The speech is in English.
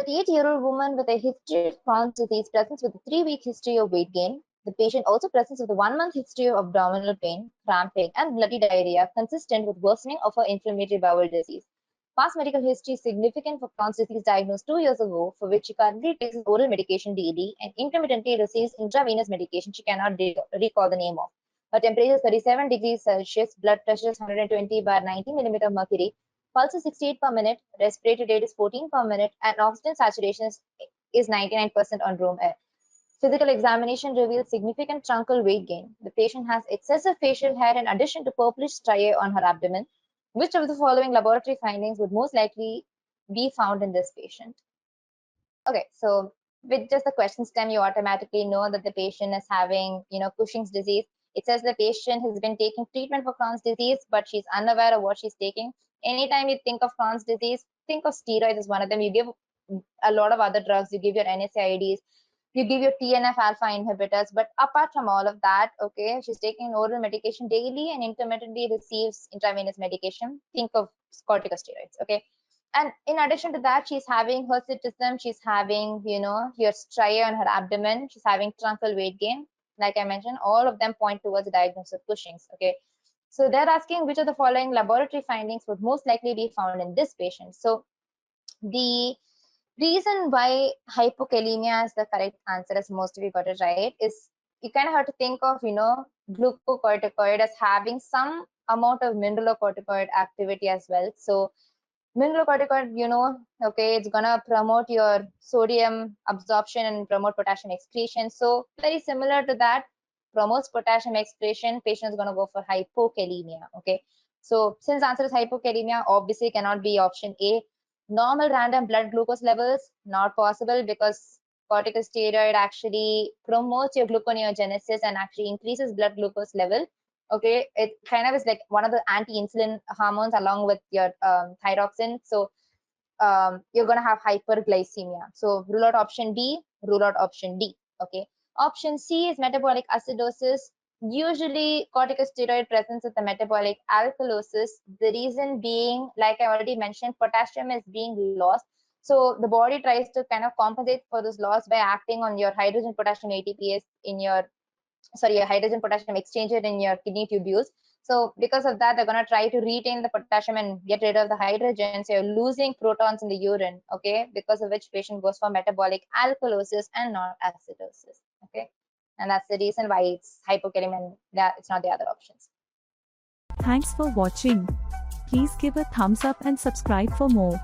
38-year-old woman with a history of Crohn's disease presents with a 3-week history of weight gain. The patient also presents with a 1-month history of abdominal pain, cramping, and bloody diarrhea consistent with worsening of her inflammatory bowel disease. Past medical history is significant for Crohn's disease diagnosed 2 years ago, for which she currently takes oral medication daily and intermittently receives intravenous medication she cannot recall the name of. Her temperature is 37 degrees Celsius, blood pressure is 120/90 mm mercury, pulse is 68 per minute, respiratory rate is 14 per minute, and oxygen saturation is 99% on room air. Physical examination reveals significant truncal weight gain. The patient has excessive facial hair in addition to purplish striae on her abdomen. Which of the following laboratory findings would most likely be found in this patient? Okay, so with just the question stem, you automatically know that the patient is having, Cushing's disease. It says the patient has been taking treatment for Crohn's disease, but she's unaware of what she's taking. Anytime you think of Crohn's disease, think of steroids as one of them. You give a lot of other drugs. You give your NSAIDs, you give your TNF alpha inhibitors. But apart from all of that, okay, she's taking oral medication daily and intermittently receives intravenous medication. Think of corticosteroids, okay? And in addition to that, she's having hirsutism, she's having, her striae on her abdomen, she's having truncal weight gain. Like I mentioned, all of them point towards the diagnosis of Cushing's, okay? So they're asking which of the following laboratory findings would most likely be found in this patient. So the reason why hypokalemia is the correct answer, as most of you got it right, is you kind of have to think of, glucocorticoid as having some amount of mineralocorticoid activity as well. So mineralocorticoid, okay, it's gonna promote your sodium absorption and promote potassium excretion. So very similar to that, promotes potassium excretion, patient is gonna go for hypokalemia, okay? So since answer is hypokalemia, obviously cannot be option A. Normal random blood glucose levels, not possible, because corticosteroid actually promotes your gluconeogenesis and actually increases blood glucose level. Okay, it kind of is like one of the anti-insulin hormones along with your thyroxine. So you're going to have hyperglycemia. So rule out option B, rule out option D. Okay, option C is metabolic acidosis. Usually corticosteroid presents with the metabolic alkalosis. The reason being, like I already mentioned, potassium is being lost. So the body tries to kind of compensate for this loss by acting on your hydrogen potassium ATPase in your hydrogen potassium exchanger in your kidney tubules. So because of that, they're going to try to retain the potassium and get rid of the hydrogen. So you're losing protons in the urine, okay, because of which patient goes for metabolic alkalosis and not acidosis, okay. And that's the reason why it's hypokalemia and that it's not the other options. Thanks for watching. Please give a thumbs up and subscribe for more.